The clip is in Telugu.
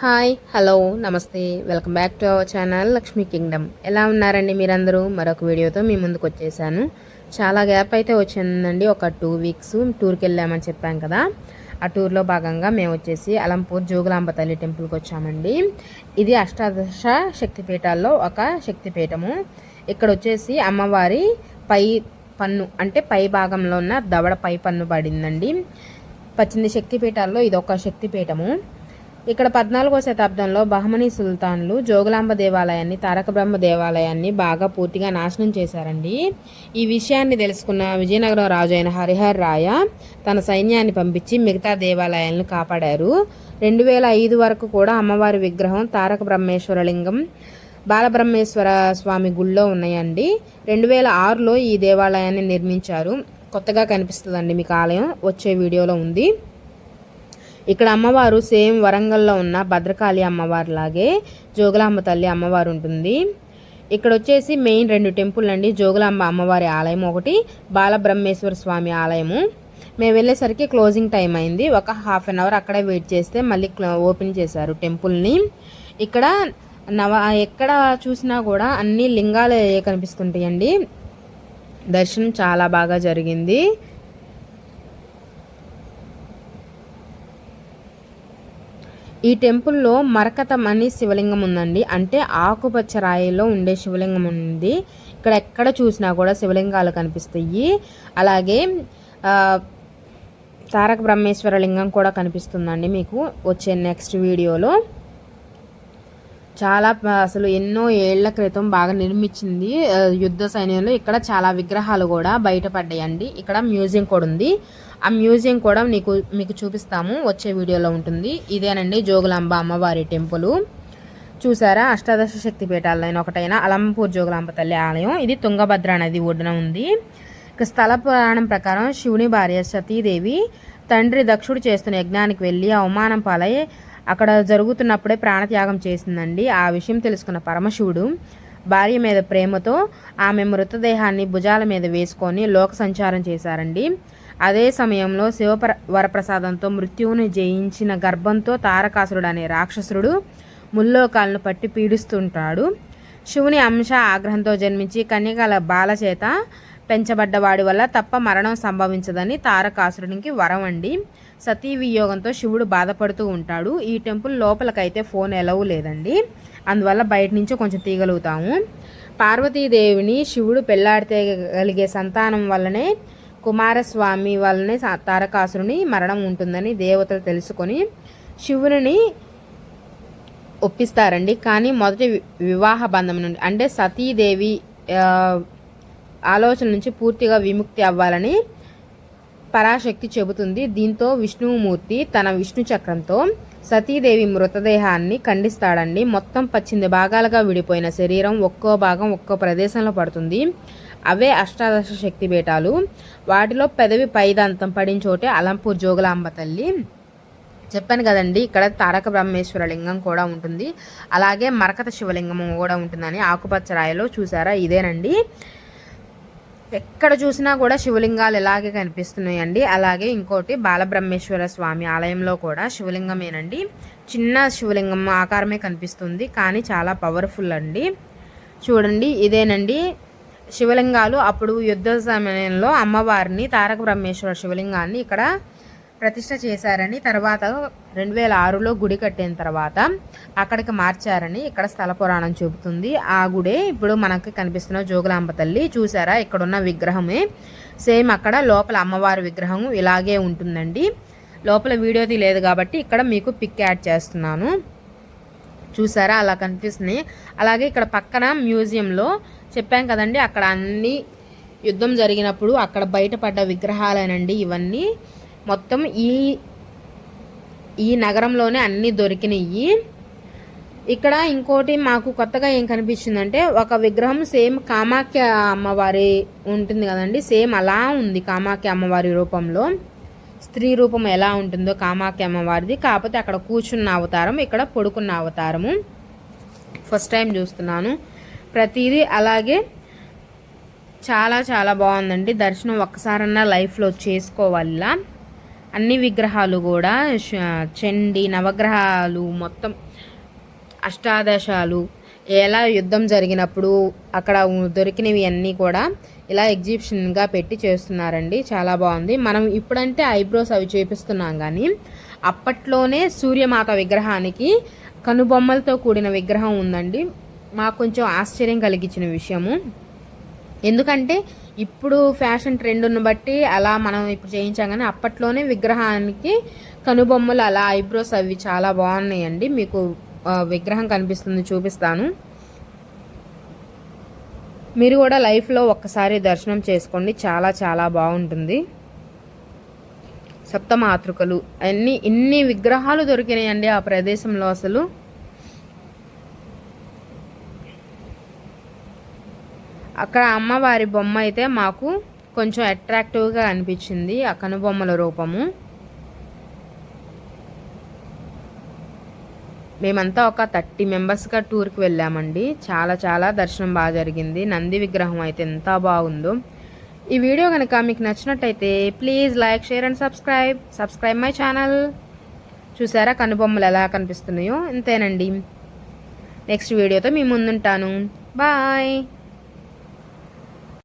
హాయ్ హలో నమస్తే welcome back to our channel Lakshmi Kingdom. ఎలా ఉన్నారండి మీరందరూ? మరొక వీడియోతో మీ ముందుకు వచ్చేసాను. చాలా గ్యాప్ అయితే వచ్చిందండి. ఒక 2 వీక్స్ టూర్కి వెళ్ళామని చెప్పాం కదా. ఆ టూర్లో భాగంగా మేము వచ్చేసి అలంపూర్ జోగులాంబ తల్లి టెంపుల్కి వచ్చామండి. ఇది అష్టాదశ శక్తిపీఠాల్లో ఒక శక్తిపీఠము. ఇక్కడ వచ్చేసి అమ్మవారి పై పన్ను అంటే పై భాగంలో ఉన్న దవడ పై పన్ను పడిందండి. 18 శక్తిపీఠాల్లో ఇది ఒక శక్తిపీఠము. ఇక్కడ 14వ శతాబ్దంలో బహమనీ సుల్తాన్లు జోగులాంబ దేవాలయాన్ని, తారక బ్రహ్మ దేవాలయాన్ని బాగా పూర్తిగా నాశనం చేశారండి. ఈ విషయాన్ని తెలుసుకున్న విజయనగరం రాజు అయిన హరిహర్ రాయ తన సైన్యాన్ని పంపించి మిగతా దేవాలయాలను కాపాడారు. 2005 వరకు కూడా అమ్మవారి విగ్రహం, తారక బ్రహ్మేశ్వర లింగం, బాలబ్రహ్మేశ్వర స్వామి గుళ్ళో ఉన్నాయండి. 2006లో ఈ దేవాలయాన్ని నిర్మించారు. కొత్తగా కనిపిస్తుందండి మీకు ఆలయం, వచ్చే వీడియోలో ఉంది. ఇక్కడ అమ్మవారు సేమ్ వరంగల్లో ఉన్న భద్రకాళి అమ్మవారి లాగే జోగులాంబ తల్లి అమ్మవారు ఉంటుంది. ఇక్కడ వచ్చేసి మెయిన్ 2 టెంపుల్ అండి. జోగులాంబ అమ్మవారి ఆలయం ఒకటి, బాలబ్రహ్మేశ్వర స్వామి ఆలయము. మేము వెళ్ళేసరికి క్లోజింగ్ టైం అయింది. ఒక ½ అన్ అవర్ అక్కడే వెయిట్ చేస్తే మళ్ళీ ఓపెన్ చేశారు టెంపుల్ని. ఇక్కడ ఎక్కడ చూసినా కూడా అన్ని లింగాలే కనిపిస్తుంటాయండి. దర్శనం చాలా బాగా జరిగింది. ఈ టెంపుల్లో మరకతం అని శివలింగం ఉందండి. అంటే ఆకుపచ్చ రాయిలో ఉండే శివలింగం ఉంది. ఇక్కడ ఎక్కడ చూసినా కూడా శివలింగాలు కనిపిస్తాయి. అలాగే తారక బ్రహ్మేశ్వర లింగం కూడా కనిపిస్తుందండి మీకు వచ్చే నెక్స్ట్ వీడియోలో. చాలా అసలు ఎన్నో ఏళ్ల క్రితం బాగా నిర్మించింది యుద్ధ సైన్యంలో. ఇక్కడ చాలా విగ్రహాలు కూడా బయటపడ్డాయండి. ఇక్కడ మ్యూజియం కూడా ఉంది. ఆ మ్యూజియం కూడా మీకు చూపిస్తాము, వచ్చే వీడియోలో ఉంటుంది. ఇదేనండి జోగులాంబ అమ్మవారి టెంపుల్. చూసారా, అష్టాదశ శక్తిపీఠాల్లో ఒకటైన అలంపూర్ జోగులాంబ తల్లి ఆలయం. ఇది తుంగభద్ర నది ఒడ్డున ఉంది. ఇక స్థల పురాణం ప్రకారం శివుని భార్య సతీదేవి తండ్రి దక్షుడు చేస్తున్న యజ్ఞానికి వెళ్ళి అవమానం పాలై అక్కడ జరుగుతున్నప్పుడే ప్రాణత్యాగం చేసిందండి. ఆ విషయం తెలుసుకున్న పరమశివుడు భార్య మీద ప్రేమతో ఆమె మృతదేహాన్ని భుజాల మీద వేసుకొని లోక సంచారం చేశారండి. అదే సమయంలో వరప్రసాదంతో మృత్యువుని జయించిన గర్భంతో తారకాసురుడు అనే రాక్షసుడు ముల్లోకాలను పట్టి పీడిస్తుంటాడు. శివుని అంశ ఆగ్రహంతో జన్మించి కన్యకల బాల చేత పెంచబడ్డవాడి వల్ల తప్ప మరణం సంభవించదని తారకాసురునికి వరం అండి. సతీ వియోగంతో శివుడు బాధపడుతూ ఉంటాడు. ఈ టెంపుల్ లోపలికైతే ఫోన్ ఎలవ్ లేదండి, అందువల్ల బయట నుంచి కొంచెం తీయగలుగుతాము. పార్వతీదేవిని శివుడు పెళ్లాడితే కలిగే సంతానం వల్లనే, కుమారస్వామి వల్లనే తారకాసురుని మరణం ఉంటుందని దేవతలు తెలుసుకొని శివుని ఒప్పిస్తారండి. కానీ మొదటి వివాహ బంధం నుండి అంటే సతీదేవి ఆలోచన నుంచి పూర్తిగా విముక్తి అవ్వాలని పరాశక్తి చెబుతుంది. దీంతో విష్ణుమూర్తి తన విష్ణు చక్రంతో సతీదేవి మృతదేహాన్ని ఖండిస్తాడండి. మొత్తం 18 భాగాలుగా విడిపోయిన శరీరం ఒక్కో భాగం ఒక్కో ప్రదేశంలో పడుతుంది. అవే అష్టాదశ శక్తిపీఠాలు. వాటిలో పెదవి పైదంతం పడిన చోటే అలంపూర్ జోగులాంబ తల్లి. చెప్పాను కదండి, ఇక్కడ తారక బ్రహ్మేశ్వర లింగం కూడా ఉంటుంది. అలాగే మరకత శివలింగం కూడా ఉంటుందని ఆకుపచ్చ రాయిలో చూసారా, ఇదేనండి. ఎక్కడ చూసినా కూడా శివలింగాలు ఇలాగే కనిపిస్తున్నాయండి. అలాగే ఇంకోటి బాలబ్రహ్మేశ్వర స్వామి ఆలయంలో కూడా శివలింగమేనండి. చిన్న శివలింగం ఆకారమే కనిపిస్తుంది, కానీ చాలా పవర్ఫుల్ అండి. చూడండి, ఇదేనండి శివలింగాలు. అప్పుడు యుద్ధ సమయంలో అమ్మవారిని తారక బ్రహ్మేశ్వర శివలింగాన్ని ఇక్కడ ప్రతిష్ట చేశారని, తర్వాత 2006లో గుడి కట్టిన తర్వాత అక్కడికి మార్చారని ఇక్కడ స్థల పురాణం చూపుతుంది. ఆ గుడే ఇప్పుడు మనకి కనిపిస్తున్న జోగులాంబ తల్లి. చూసారా, ఇక్కడున్న విగ్రహమే సేమ్ అక్కడ లోపల అమ్మవారి విగ్రహం ఇలాగే ఉంటుందండి. లోపల వీడియో తీయలేదు కాబట్టి ఇక్కడ మీకు పిక్ యాడ్ చేస్తున్నాను. చూసారా, అలా కనిపిస్తున్నాయి. అలాగే ఇక్కడ పక్కన మ్యూజియంలో చెప్పాం కదండి, అక్కడ అన్ని యుద్ధం జరిగినప్పుడు అక్కడ బయటపడ్డ విగ్రహాలేనండి ఇవన్నీ. మొత్తం ఈ నగరంలోనే అన్నీ దొరికినాయి. ఇక్కడ ఇంకోటి మాకు కొత్తగా ఏం కనిపించిందంటే, ఒక విగ్రహం సేమ్ కామాఖ్య అమ్మవారి ఉంటుంది కదండి, సేమ్ అలా ఉంది. కామాఖ్య అమ్మవారి రూపంలో స్త్రీ రూపం ఎలా ఉంటుందో కామాఖ్య అమ్మవారిది, కాకపోతే అక్కడ కూర్చున్న అవతారం, ఇక్కడ పడుకున్న అవతారము. ఫస్ట్ టైం చూస్తున్నాను ప్రతిదీ. అలాగే చాలా చాలా బాగుందండి. దర్శనం ఒక్కసారన్నా లైఫ్లో చేసుకోవాలా. అన్ని విగ్రహాలు కూడా చండి నవగ్రహాలు మొత్తం అష్టాదశాలు ఎలా యుద్ధం జరిగినప్పుడు అక్కడ దొరికినవి అన్నీ కూడా ఇలా ఎగ్జిబిషన్గా పెట్టి చేస్తున్నారండి. చాలా బాగుంది. మనం ఇప్పుడంటే ఐబ్రోస్ అవి చేపిస్తున్నాం, కానీ అప్పట్లోనే సూర్యమాత విగ్రహానికి కనుబొమ్మలతో కూడిన విగ్రహం ఉందండి. మాకు కొంచెం ఆశ్చర్యం కలిగించిన విషయము. ఎందుకంటే ఇప్పుడు ఫ్యాషన్ ట్రెండ్ను బట్టి అలా మనం ఇప్పుడు చేయించాం, కానీ అప్పట్లోనే విగ్రహానికి కనుబొమ్మలు అలా ఐబ్రోస్ అవి చాలా బాగున్నాయండి. మీకు విగ్రహం కనిపిస్తుంది, చూపిస్తాను. మీరు కూడా లైఫ్లో ఒక్కసారి దర్శనం చేసుకోండి, చాలా చాలా బాగుంటుంది. సప్తమాతృకలు ఇన్ని విగ్రహాలు దొరికినాయండి ఆ ప్రదేశంలో. అసలు అక్కడ అమ్మవారి బొమ్మ అయితే మాకు కొంచెం అట్రాక్టివ్గా అనిపించింది, ఆ కనుబొమ్మల రూపము. మేమంతా ఒక 30 మెంబర్స్గా టూర్కి వెళ్ళామండి. చాలా చాలా దర్శనం బాగా జరిగింది. నంది విగ్రహం అయితే ఎంత బాగుందో. ఈ వీడియో కనుక మీకు నచ్చినట్టయితే please like, share and subscribe my channel. చూసారా కనుబొమ్మలు ఎలా కనిపిస్తున్నాయో? అంతేనండి. నెక్స్ట్ వీడియోతో మీ ముందుంటాను. బాయ్.